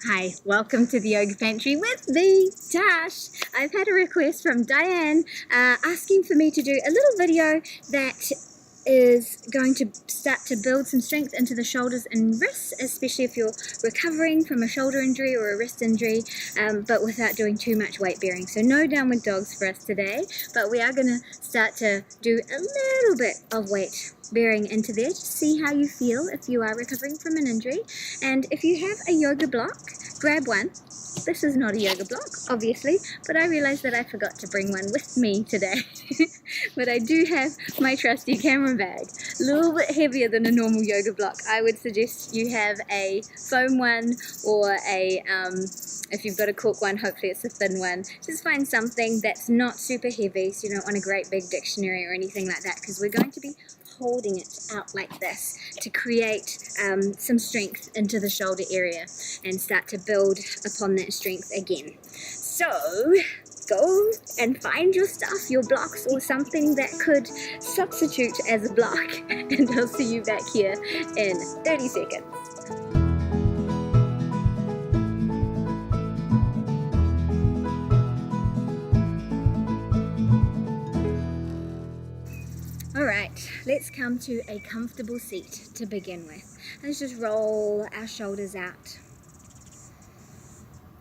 Hi, welcome to the Yoga Pantry with me, Tash. I've had a request from Diane asking for me to do a little video that is going to start to build some strength into the shoulders and wrists, especially if you're recovering from a shoulder injury or a wrist injury, but without doing too much weight bearing. So no downward dogs for us today, but we are going to start to do a little bit of weight bearing into there. Just see how you feel if you are recovering from an injury. And if you have a yoga block, grab one. This is not a yoga block, obviously, but I realized that I forgot to bring one with me today. But I do have my trusty camera bag, a little bit heavier than a normal yoga block. I would suggest you have a foam one, or if you've got a cork one, hopefully it's a thin one. Just find something that's not super heavy, so you don't want a great big dictionary or anything like that, because we're going to be holding it out like this to create some strength into the shoulder area and start to build upon that strength again. So go and find your stuff, your blocks, or something that could substitute as a block, and I'll see you back here in 30 seconds. Alright, let's come to a comfortable seat to begin with. Let's just roll our shoulders out.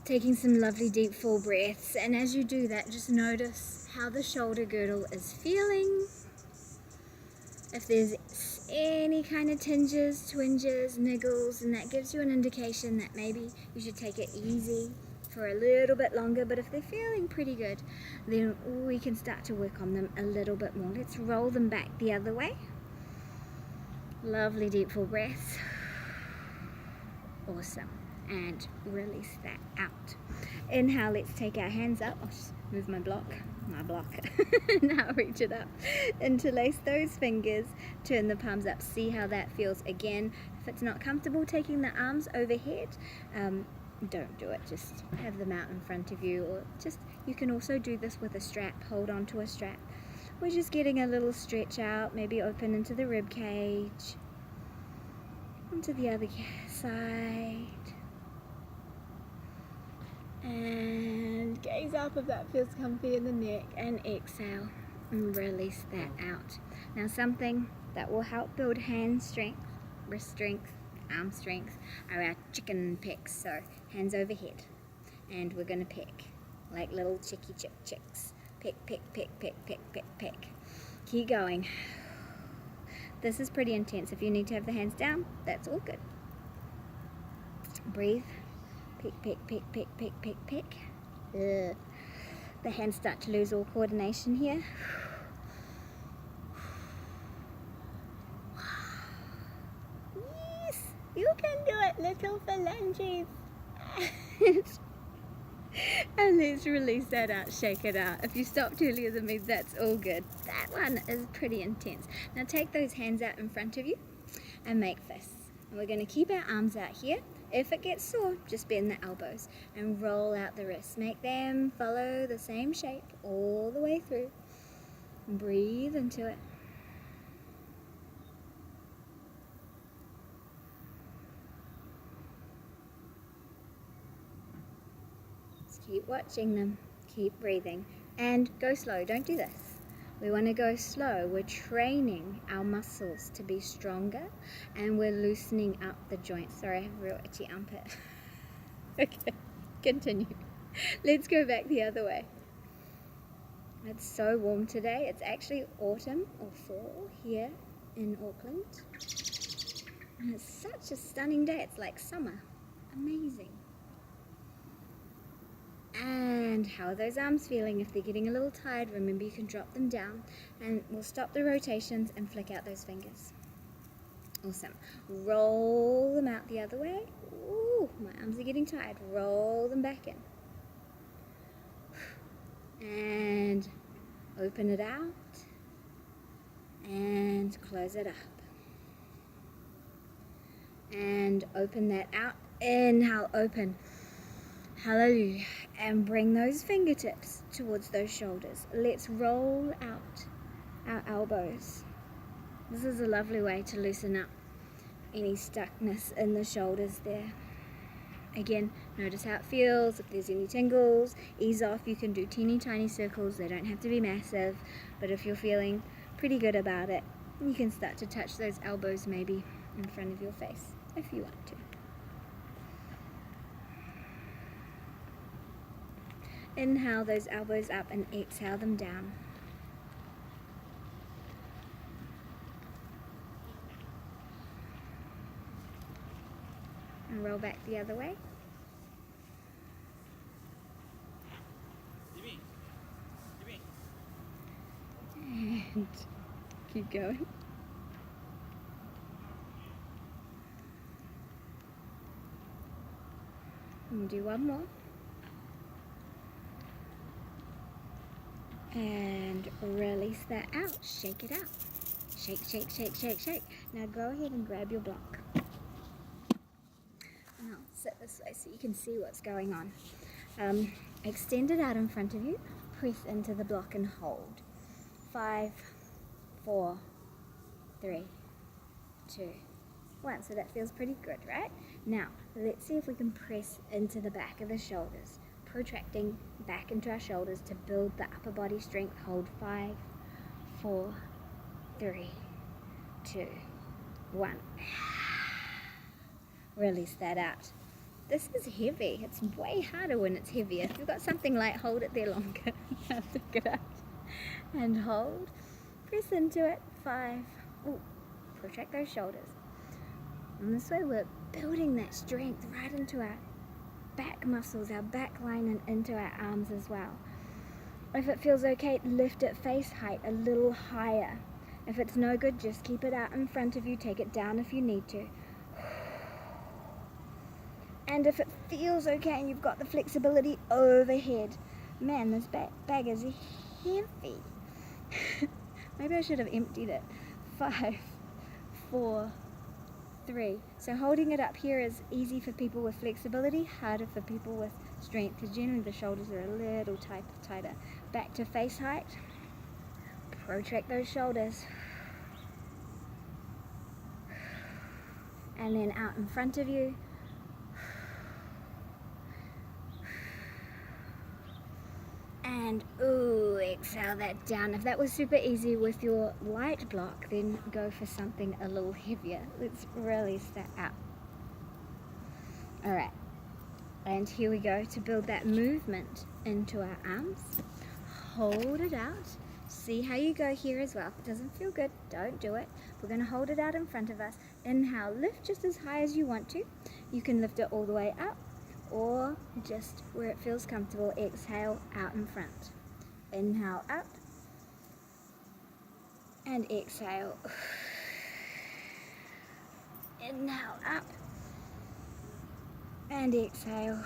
Taking some lovely deep full breaths, and as you do that, just notice how the shoulder girdle is feeling. If there's any kind of tinges, twinges, niggles, and that gives you an indication that maybe you should take it easy for a little bit longer. But if they're feeling pretty good, then we can start to work on them a little bit more. Let's roll them back the other way. Lovely deep full breaths. Awesome. And release that out. Inhale, let's take our hands up. I'll just move my block. Now reach it up. Interlace those fingers, turn the palms up. See how that feels. Again, if it's not comfortable taking the arms overhead, don't do it. Just have them out in front of you, or just, you can also do this with a strap. Hold on to a strap. We're just getting a little stretch out, maybe open into the rib cage, onto the other side, and gaze up if that feels comfy in the neck, and exhale and release that out. Now, something that will help build hand strength, wrist strength, arm strength are our chicken pecks. So hands overhead, and we're going to peck like little chicks. Peck, peck, peck, peck, peck, peck, peck. Keep going. This is pretty intense. If you need to have the hands down, that's all good. Breathe. Peck, peck, peck, peck, peck, peck, peck. The hands start to lose all coordination here. Yes, you can do it, little phalanges. And let's release that out, shake it out. If you stopped earlier than me, that's all good. That one is pretty intense. Now take those hands out in front of you and make fists. And we're going to keep our arms out here. If it gets sore, just bend the elbows and roll out the wrists. Make them follow the same shape all the way through. Breathe into it. Keep watching them, keep breathing, and go slow. Don't do this. We want to go slow. We're training our muscles to be stronger, and we're loosening up the joints. Sorry, I have a real itchy armpit. Okay, continue. Let's go back the other way. It's so warm today. It's actually autumn or fall here in Auckland, and it's such a stunning day. It's like summer. Amazing. And how are those arms feeling? If they're getting a little tired, remember you can drop them down, and we'll stop the rotations and flick out those fingers. Awesome. Roll them out the other way. Ooh, my arms are getting tired. Roll them back in. And open it out and close it up. And open that out. Inhale, open. Hallelujah. And bring those fingertips towards those shoulders. Let's roll out our elbows. This is a lovely way to loosen up any stuckness in the shoulders there. Again, notice how it feels, if there's any tingles, ease off. You can do teeny tiny circles, they don't have to be massive, but if you're feeling pretty good about it, you can start to touch those elbows maybe in front of your face, if you want to. Inhale those elbows up and exhale them down. And roll back the other way. And keep going. And do one more. And release that out. Shake it out. Shake, shake, shake, shake, shake. Now go ahead and grab your block. And I'll sit this way so you can see what's going on. Extend it out in front of you. Press into the block and hold. 5, 4, 3, 2, 1. So that feels pretty good, right? Now, let's see if we can press into the back of the shoulders. Protracting back into our shoulders to build the upper body strength. Hold 5, 4, 3, 2, 1. Release that out. This is heavy. It's way harder when it's heavier. If you've got something light, hold it there longer. Now pick it up and hold. Press into it. 5. Ooh, protract those shoulders. And this way we're building that strength right into our back muscles, our back line, and into our arms as well. If it feels okay, lift it face height a little higher. If it's no good, just keep it out in front of you. Take it down if you need to. And if it feels okay and you've got the flexibility, overhead. Man, this bag is heavy. Maybe I should have emptied it. 5, 4, 3. So holding it up here is easy for people with flexibility, harder for people with strength, because generally the shoulders are a little tighter. Back to face height. Protract those shoulders. And then out in front of you. And ooh, exhale that down. If that was super easy with your light block, then go for something a little heavier. Let's release that out. Alright, and here we go to build that movement into our arms. Hold it out. See how you go here as well. If it doesn't feel good, don't do it. We're going to hold it out in front of us. Inhale, lift just as high as you want to. You can lift it all the way up, or just where it feels comfortable. Exhale out in front. Inhale up and exhale. Inhale up and exhale.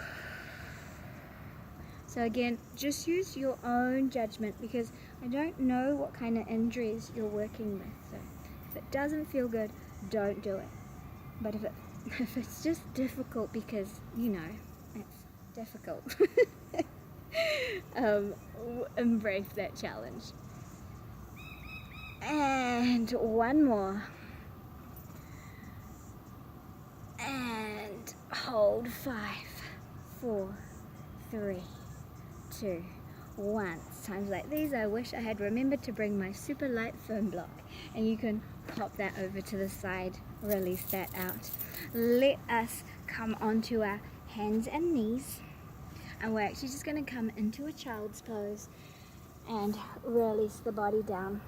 So again, just use your own judgment, because I don't know what kind of injuries you're working with. So if it doesn't feel good, don't do it. But if it's just difficult because, you know, it's difficult, embrace that challenge. And one more. And hold. 5, 4, 3, 2, 1. Times like these, I wish I had remembered to bring my super light foam block. And you can pop that over to the side, release that out. Let us come onto our hands and knees. And we're actually just going to come into a child's pose and release the body down.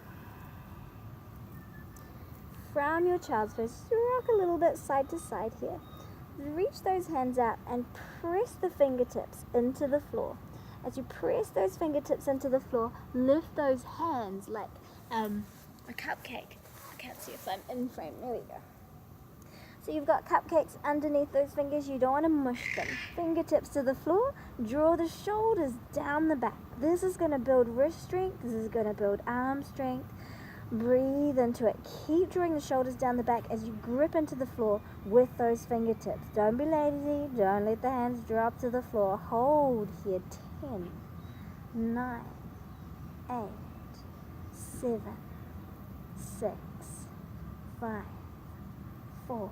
From your child's pose, just rock a little bit side to side here. Reach those hands out and press the fingertips into the floor. As you press those fingertips into the floor, lift those hands like a cupcake. I can't see if I'm in frame. There we go. So you've got cupcakes underneath those fingers. You don't want to mush them. Fingertips to the floor. Draw the shoulders down the back. This is going to build wrist strength. This is going to build arm strength. Breathe into it. Keep drawing the shoulders down the back as you grip into the floor with those fingertips. Don't be lazy. Don't let the hands drop to the floor. Hold here. 10, 9, 8, 7, 6, 5, 4,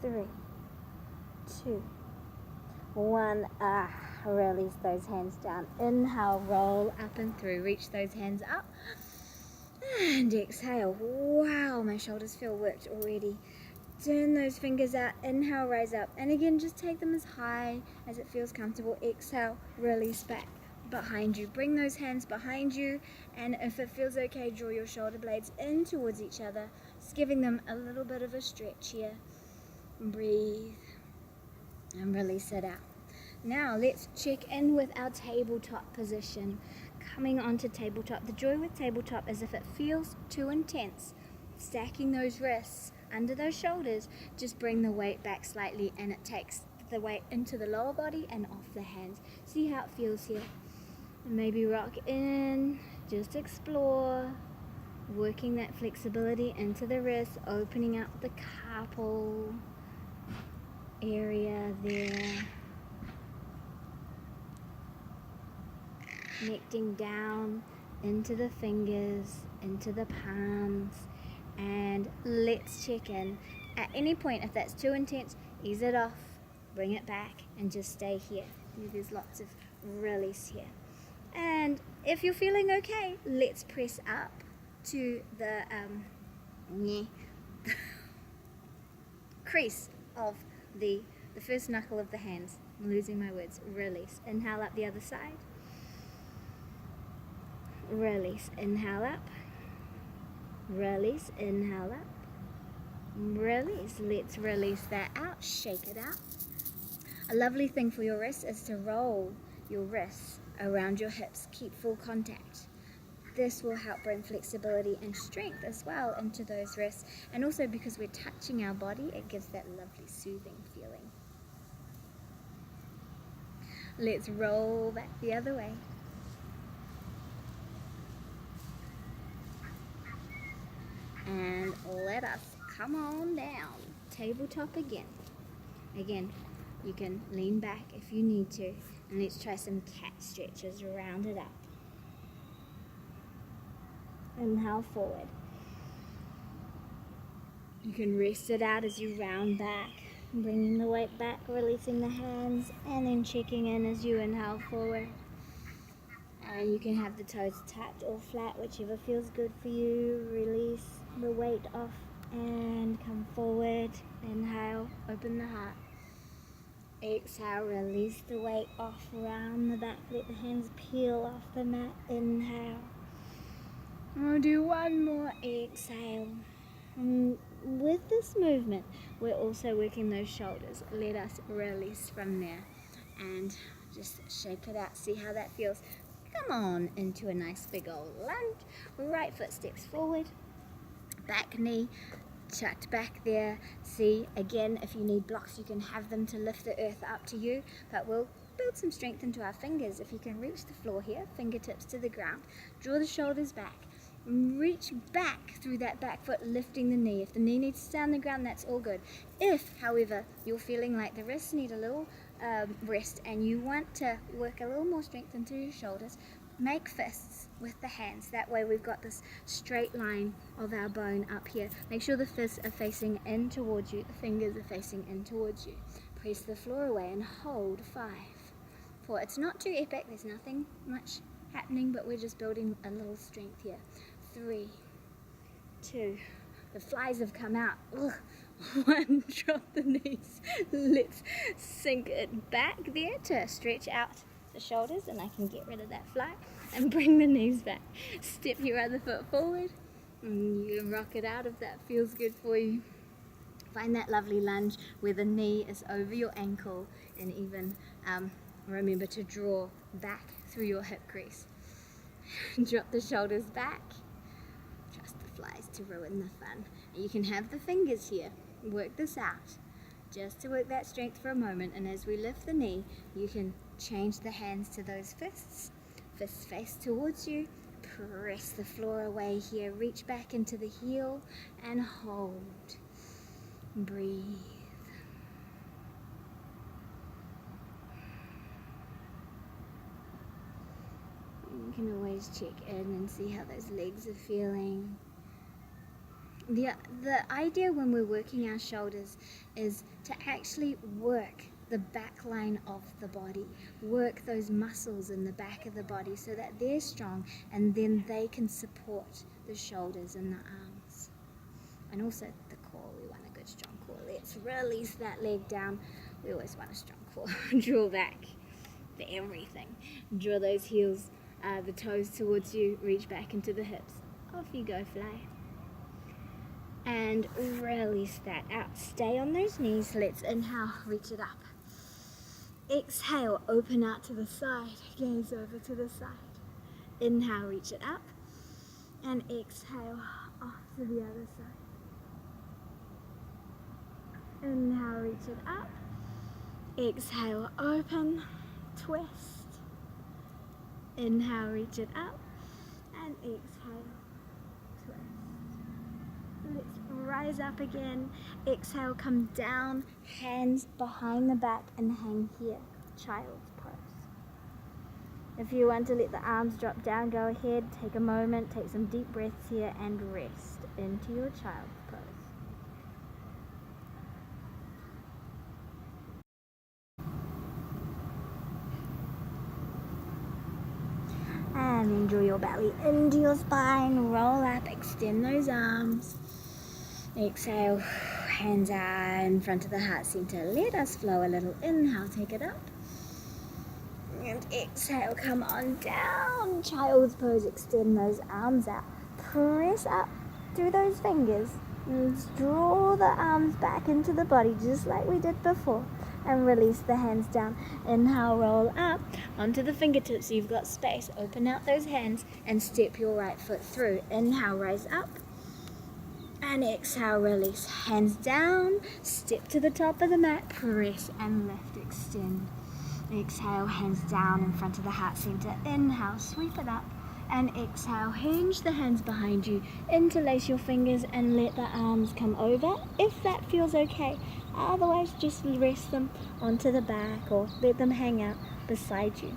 3, 2, 1, release those hands down. Inhale, roll up and through. Reach those hands up. And exhale. Wow, my shoulders feel worked already. Turn those fingers out. Inhale, rise up. And again, just take them as high as it feels comfortable. Exhale, release back behind you. Bring those hands behind you. And if it feels okay, draw your shoulder blades in towards each other. Just giving them a little bit of a stretch here. Breathe. And release it out. Now let's check in with our tabletop position. Coming onto tabletop. The joy with tabletop is if it feels too intense, stacking those wrists under those shoulders, just bring the weight back slightly and it takes the weight into the lower body and off the hands. See how it feels here. And maybe rock in, just explore, working that flexibility into the wrists, opening up the carpal area there. Connecting down into the fingers, into the palms, and let's check in. At any point, if that's too intense, ease it off, bring it back, and just stay here. There's lots of release here. And if you're feeling okay, let's press up to the crease of the first knuckle of the hands. I'm losing my words. Release. Inhale up the other side. Release, inhale up, release, inhale up, release. Let's release that out, shake it out. A lovely thing for your wrists is to roll your wrists around your hips, keep full contact. This will help bring flexibility and strength as well into those wrists, and also because we're touching our body, it gives that lovely soothing feeling. Let's roll back the other way. And let us come on down. Tabletop again. Again, you can lean back if you need to. And let's try some cat stretches. Round it up. Inhale forward. You can rest it out as you round back. Bringing the weight back, releasing the hands. And then checking in as you inhale forward. And you can have the toes tapped or flat, whichever feels good for you. Release the weight off and come forward. Inhale, open the heart. Exhale, release the weight off, round the back. Let the hands peel off the mat. Inhale. We'll do one more. Exhale. And with this movement, we're also working those shoulders. Let us release from there and just shake it out. See how that feels. Come on into a nice big old lunge. Right foot steps forward. Back knee chucked back there. See, again, if you need blocks, you can have them to lift the earth up to you. But we'll build some strength into our fingers. If you can reach the floor here, fingertips to the ground. Draw the shoulders back. Reach back through that back foot, lifting the knee. If the knee needs to stay on the ground, that's all good. If, however, you're feeling like the wrists need a little rest and you want to work a little more strength into your shoulders, make fists with the hands. That way we've got this straight line of our bone up here. Make sure the fists are facing in towards you, the fingers are facing in towards you. Press the floor away and hold. 5, 4. It's not too epic, there's nothing much happening, but we're just building a little strength here. 3, 2. The flies have come out. Ugh. 1, drop the knees. Let's sink it back there to stretch out the shoulders, and I can get rid of that fly and bring the knees back. Step your other foot forward and you can rock it out if that feels good for you. Find that lovely lunge where the knee is over your ankle, and even remember to draw back through your hip crease. Drop the shoulders back. Trust the flies to ruin the fun. You can have the fingers here. Work this out just to work that strength for a moment, and as we lift the knee, you can change the hands to those fists. Fists face towards you. Press the floor away here. Reach back into the heel and hold. Breathe. You can always check in and see how those legs are feeling. The idea when we're working our shoulders is to actually work the back line of the body. Work those muscles in the back of the body so that they're strong, and then they can support the shoulders and the arms. And also the core, we want a good strong core. Let's release that leg down. We always want a strong core. Draw back for everything. Draw those heels, the toes towards you, reach back into the hips. Off you go, fly. And release that out. Stay on those knees. Let's inhale, reach it up. Exhale, open out to the side. Gaze over to the side. Inhale, reach it up. And exhale, off to the other side. Inhale, reach it up. Exhale, open, twist. Inhale, reach it up. And exhale, twist. Let's rise up again. Exhale, come down, hands behind the back and hang here, child's pose. If you want to let the arms drop down, go ahead, take a moment, take some deep breaths here and rest into your child's pose. And then draw your belly into your spine, roll up, extend those arms. Exhale, hands out in front of the heart center. Let us flow a little. Inhale, take it up. And exhale, come on down. Child's pose, extend those arms out. Press up through those fingers. And draw the arms back into the body just like we did before. And release the hands down. Inhale, roll up onto the fingertips. You've got space. Open out those hands and step your right foot through. Inhale, rise up. And exhale, release. Hands down. Step to the top of the mat. Press and lift, extend. Exhale, hands down in front of the heart center. Inhale, sweep it up. And exhale, hinge the hands behind you. Interlace your fingers and let the arms come over if that feels okay. Otherwise, just rest them onto the back or let them hang out beside you.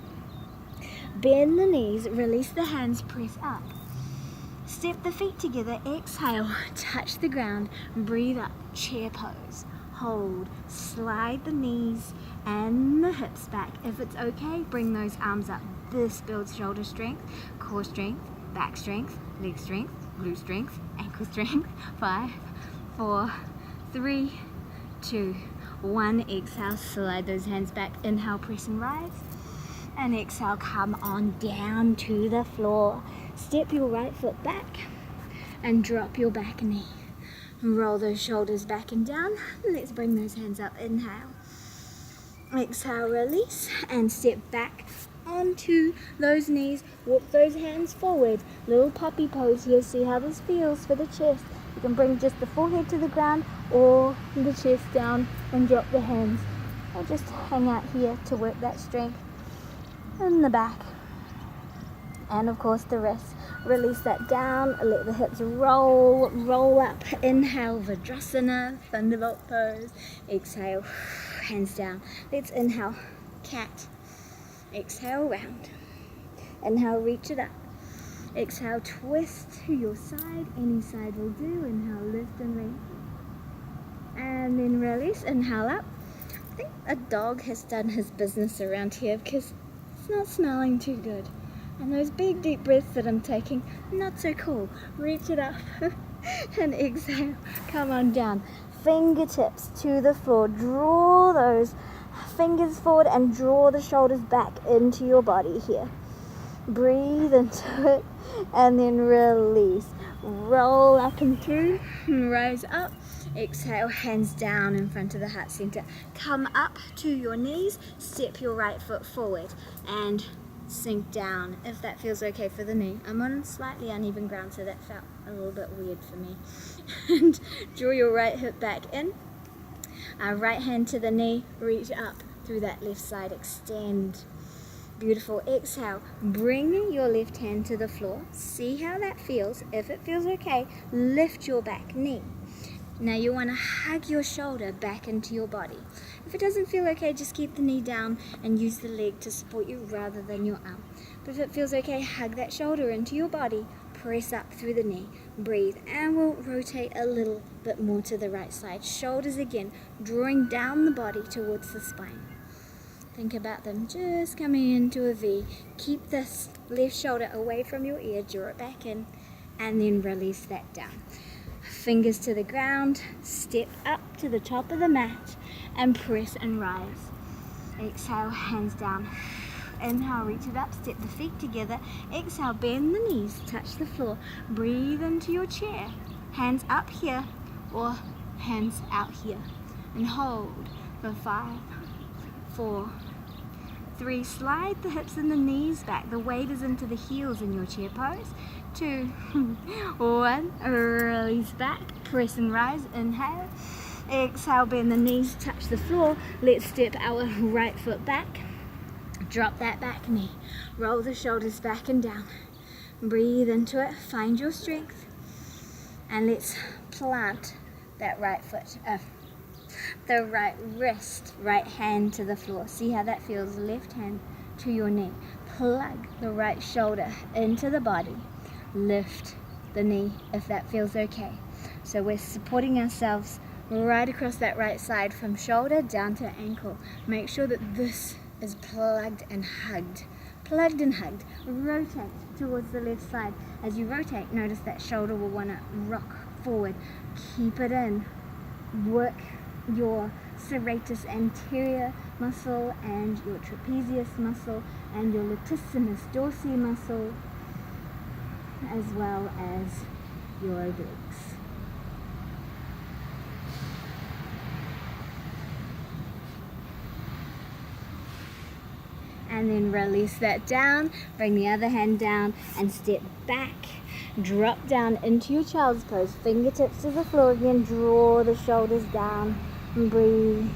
Bend the knees, release the hands, press up. Step the feet together, exhale, touch the ground, breathe up, chair pose. Hold, slide the knees and the hips back. If it's okay, bring those arms up. This builds shoulder strength, core strength, back strength, leg strength, glute strength, ankle strength. 5, 4, 3, 2, 1. Exhale, slide those hands back. Inhale, press and rise. And exhale, come on down to the floor. Step your right foot back and drop your back knee. Roll those shoulders back and down. Let's bring those hands up. Inhale. Exhale, release and step back onto those knees. Walk those hands forward. Little puppy pose here. See how this feels for the chest. You can bring just the forehead to the ground or the chest down and drop the hands. Or just hang out here to work that strength in the back. And of course the wrists. Release that down, let the hips roll up. Inhale, Vajrasana, Thunderbolt pose. Exhale, hands down. Let's inhale, cat. Exhale, round. Inhale, reach it up. Exhale, twist to your side. Any side will do. Inhale, lift and lengthen. And then release. Inhale up. I think a dog has done his business around here because it's not smelling too good. And those big deep breaths that I'm taking, not so cool. Reach it up and exhale. Come on down. Fingertips to the floor. Draw those fingers forward and draw the shoulders back into your body here. Breathe into it and then release. Roll up and through and rise up. Exhale, hands down in front of the heart center. Come up to your knees. Step your right foot forward and sink down if that feels okay for the knee. I'm on slightly uneven ground, so that felt a little bit weird for me. And draw your right hip back in. Right hand to the knee, reach up through that left side, extend. Beautiful. Exhale, bring your left hand to the floor. See how that feels. If it feels okay, lift your back knee. Now you want to hug your shoulder back into your body. If it doesn't feel okay, just keep the knee down and use the leg to support you rather than your arm. But if it feels okay, hug that shoulder into your body. press up through the knee, breathe, and we'll rotate a little bit more to the right side. Shoulders again, drawing down the body towards the spine. Think about them just coming into a V. Keep this left shoulder away from your ear, draw it back in, and then release that down. Fingers to the ground, step up to the top of the mat, and press and rise. Exhale, hands down. Inhale, reach it up, step the feet together. Exhale, bend the knees, touch the floor. Breathe into your chair. Hands up here or hands out here. And hold for 5, 4, 3. Slide the hips and the knees back. The weight is into the heels in your chair pose. 2, 1. Release back. Press and rise. Inhale. Exhale, bend the knees, touch the floor. Let's step our right foot back. Drop that back knee. Roll the shoulders back and down. Breathe into it. Find your strength. And let's plant that right foot. The right wrist, right hand to the floor. See how that feels? Left hand to your knee. Plug the right shoulder into the body. Lift the knee if that feels okay. So we're supporting ourselves right across that right side from shoulder down to ankle. Make sure that this is plugged and hugged. Plugged and hugged. Rotate towards the left side. As you rotate, notice that shoulder will want to rock forward. Keep it in. Work your serratus anterior muscle and your trapezius muscle and your latissimus dorsi muscle, as well as your obliques. And then release that down, bring the other hand down and step back. Drop down into your child's pose, fingertips to the floor again, draw the shoulders down, and breathe.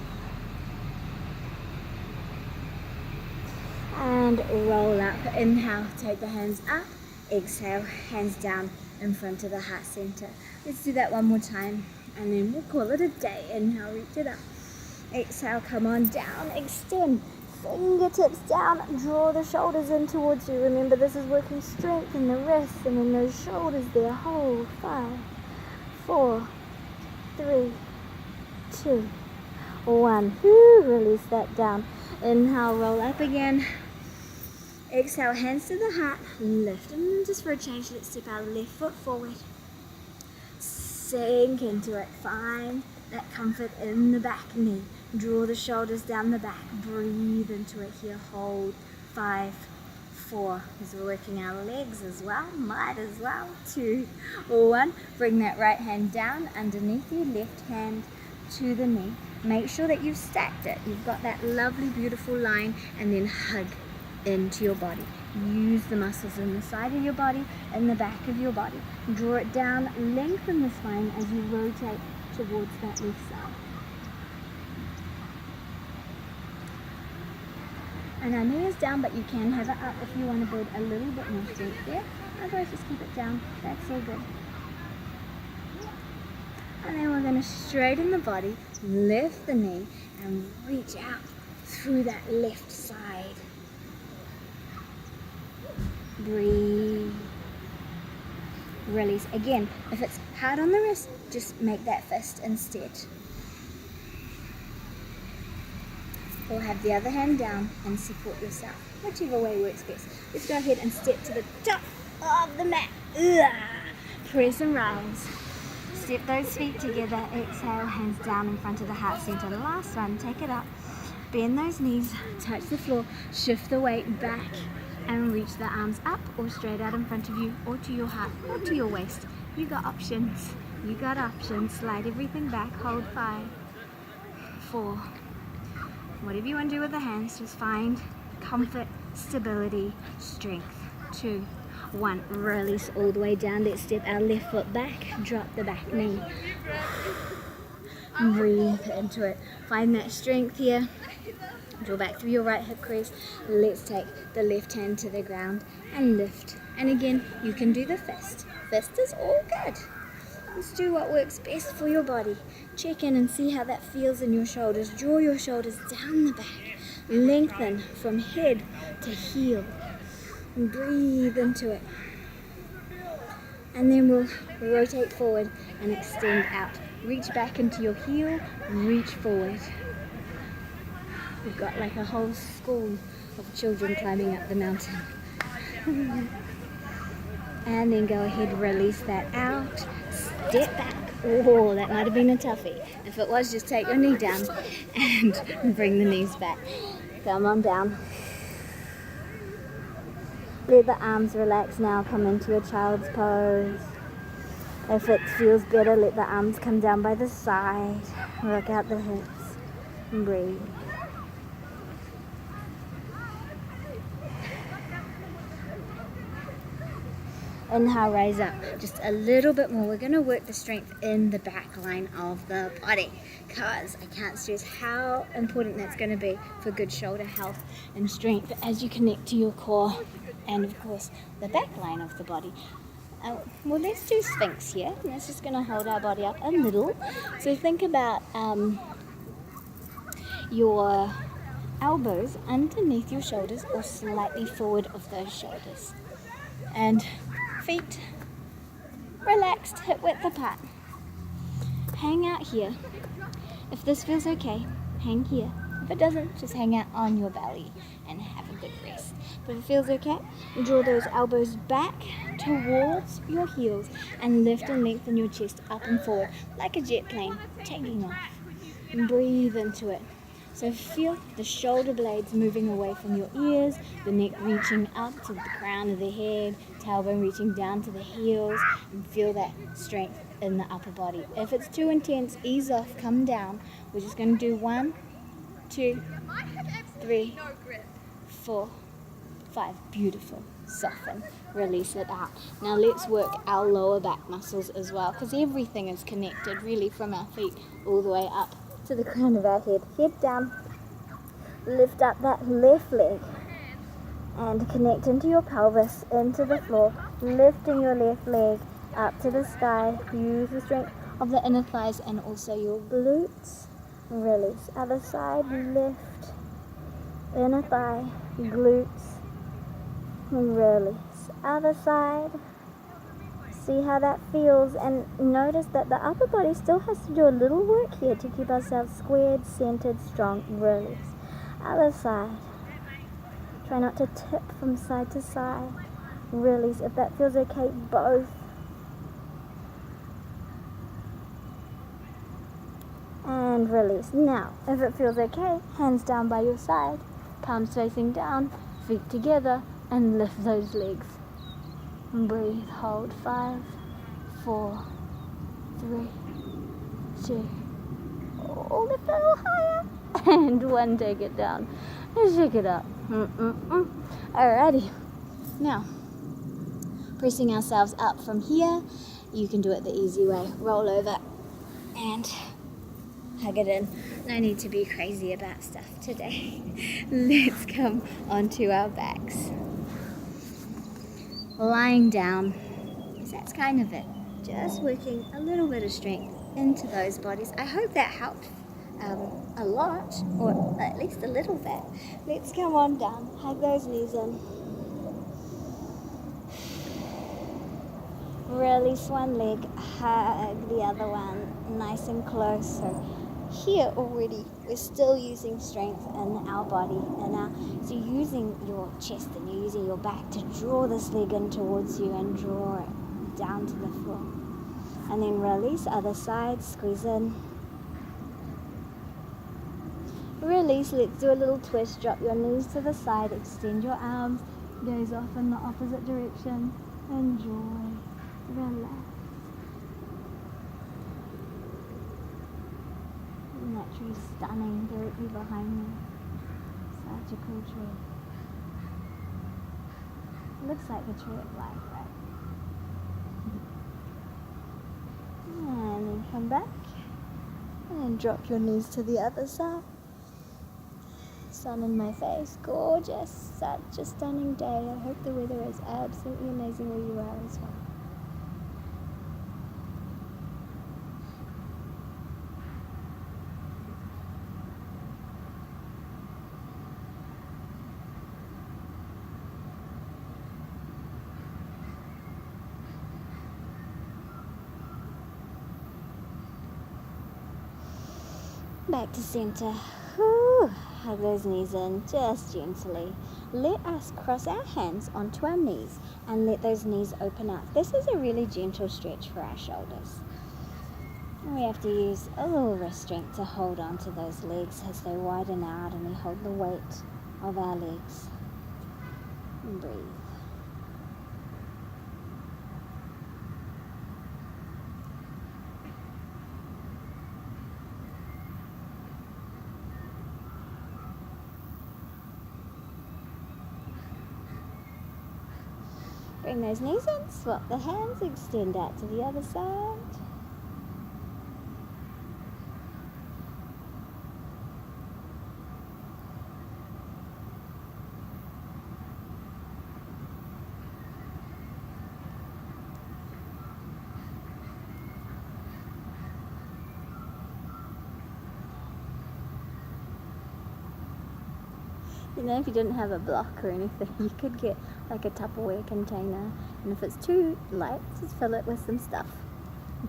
And roll up, inhale, take the hands up, exhale, hands down in front of the heart center. Let's do that one more time, and then we'll call it a day. Inhale, reach it up. Exhale, come on down, extend. Fingertips down, draw the shoulders in towards you. Remember, this is working strength in the wrists and in those shoulders there. Hold. 5, 4, 3, 2, 1. Release that down. Inhale, roll up again. Exhale, hands to the heart. Lift. And just for a change, let's step our left foot forward. Sink into it. Find that comfort in the back knee. Draw the shoulders down the back. Breathe into it here. Hold. 5, 4. As we're working our legs as well. Might as well. 2, 1. Bring that right hand down underneath your left hand to the knee. Make sure that you've stacked it. You've got that lovely, beautiful line, and then hug into your body. Use the muscles in the side of your body and the back of your body. Draw it down. Lengthen the spine as you rotate towards that left side. And our knee is down, but you can have it up if you want to build a little bit more strength there. Otherwise, just keep it down. That's all good. And then we're going to straighten the body, lift the knee, and reach out through that left side. Breathe. Release. Again, if it's hard on the wrist, just make that fist instead. Or have the other hand down and support yourself, whichever way works best. Let's go ahead and step to the top of the mat. Press and rise. Step those feet together. Exhale, hands down in front of the heart center. The last one, take it up. Bend those knees, touch the floor, shift the weight back, and reach the arms up or straight out in front of you, or to your heart, or to your waist. You got options. You got options. Slide everything back. Hold. 5, 4. Whatever you want to do with the hands, just find comfort, stability, strength. 2, 1. Release all the way down. Let's step our left foot back. Drop the back knee. Breathe into it. Find that strength here. Draw back through your right hip crease. Let's take the left hand to the ground and lift. And again, you can do the fist. Fist is all good. Let's do what works best for your body. Check in and see how that feels in your shoulders. Draw your shoulders down the back. Lengthen from head to heel. And breathe into it. And then we'll rotate forward and extend out. Reach back into your heel, reach forward. We've got like a whole school of children climbing up the mountain. And then go ahead, release that out, step back. Oh, that might have been a toughie. If it was, just take your knee down and bring the knees back. Come on down. Let the arms relax now, come into your child's pose. If it feels better, let the arms come down by the side. Work out the hips and breathe. Inhale, raise up just a little bit more. We're going to work the strength in the back line of the body because I can't stress how important that's going to be for good shoulder health and strength as you connect to your core and, of course, the back line of the body. Well, let's do Sphinx here. That's just going to hold our body up a little. So think about your elbows underneath your shoulders or slightly forward of those shoulders. And feet relaxed, hip width apart. Hang out here. If this feels okay, hang here. If it doesn't, just hang out on your belly and have a good rest. But if it feels okay, draw those elbows back towards your heels and lift and lengthen your chest up and forward like a jet plane taking off. And breathe into it. So feel the shoulder blades moving away from your ears, the neck reaching up to the crown of the head, tailbone reaching down to the heels, and feel that strength in the upper body. If it's too intense, ease off, come down. We're just going to do 1, 2, 3, 4, 5. Beautiful. Soften. Release it out. Now let's work our lower back muscles as well because everything is connected really from our feet all the way up to the crown of our head. Head down. Lift up that left leg and connect into your pelvis, into the floor, lifting your left leg up to the sky. Use the strength of the inner thighs and also your glutes. Release. Other side, lift. Inner thigh, glutes. Release. Other side. See how that feels and notice that the upper body still has to do a little work here to keep ourselves squared, centered, strong. Release. Other side. Try not to tip from side to side. Release. If that feels okay, both. And release. Now, if it feels okay, hands down by your side, palms facing down, feet together, and lift those legs. Breathe, hold. 5, 4, 3, 2. Oh, lift a little higher. And 1, take it down. And shake it up. Alrighty. Now, pressing ourselves up from here, you can do it the easy way. Roll over and hug it in. No need to be crazy about stuff today. Let's come onto our backs. Lying down, because that's kind of it. Just working a little bit of strength into those bodies. I hope that helped a lot, or at least a little bit. Let's come on down, hug those knees in. Release one leg, hug the other one, nice and close. So here already, we're still using strength in our body, and so you're using your chest and you're using your back to draw this leg in towards you and draw it down to the floor. And then release, other side, squeeze in. Release, let's do a little twist, drop your knees to the side, extend your arms, gaze off in the opposite direction, enjoy, relax. That tree is stunning directly behind me. Such a cool tree. Looks like a tree of life, right? And then come back and drop your knees to the other side. Sun in my face, gorgeous, such a stunning day. I hope the weather is absolutely amazing where you are as well. back to center. Whew. Hug those knees in just gently. Let us cross our hands onto our knees and let those knees open up. This is a really gentle stretch for our shoulders. And we have to use a little wrist strength to hold on to those legs as they widen out and we hold the weight of our legs. And breathe. Bring those knees in, swap the hands, extend out to the other side. You know, if you didn't have a block or anything, you could get like a Tupperware container, and if it's too light, just fill it with some stuff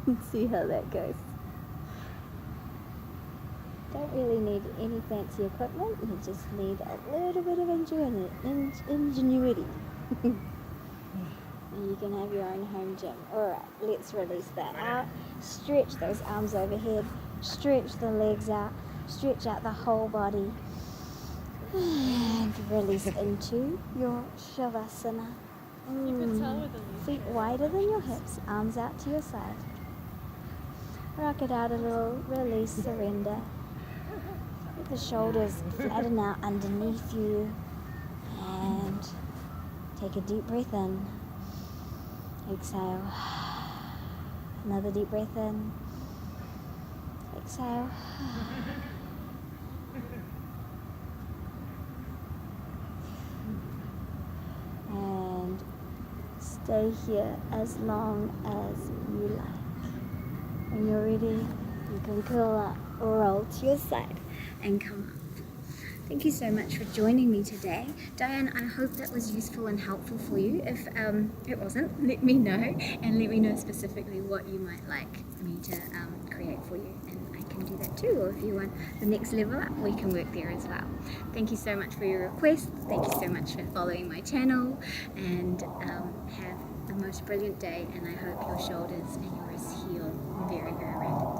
and see how that goes. Don't really need any fancy equipment, you just need a little bit of ingenuity. And you can have your own home gym. Alright, let's release that out. Stretch those arms overhead, stretch the legs out, stretch out the whole body. And release into your Shavasana. Feet wider than your hips, arms out to your side. Rock it out a little, release, surrender. Let the shoulders flatten out underneath you. And take a deep breath in. Exhale. Another deep breath in. Exhale. And stay here as long as you like. When you're ready, you can curl up or roll to your side and come up. Thank you so much for joining me today. Diane, I hope that was useful and helpful for you. If it wasn't, let me know, and let me know specifically what you might like me to create for you, and I can do that too. Or if you want the next level up, we can work there as well. Thank you so much for your requests. Thank you so much for following my channel, and have the most brilliant day, and I hope your shoulders and your wrists heal very, very rapidly.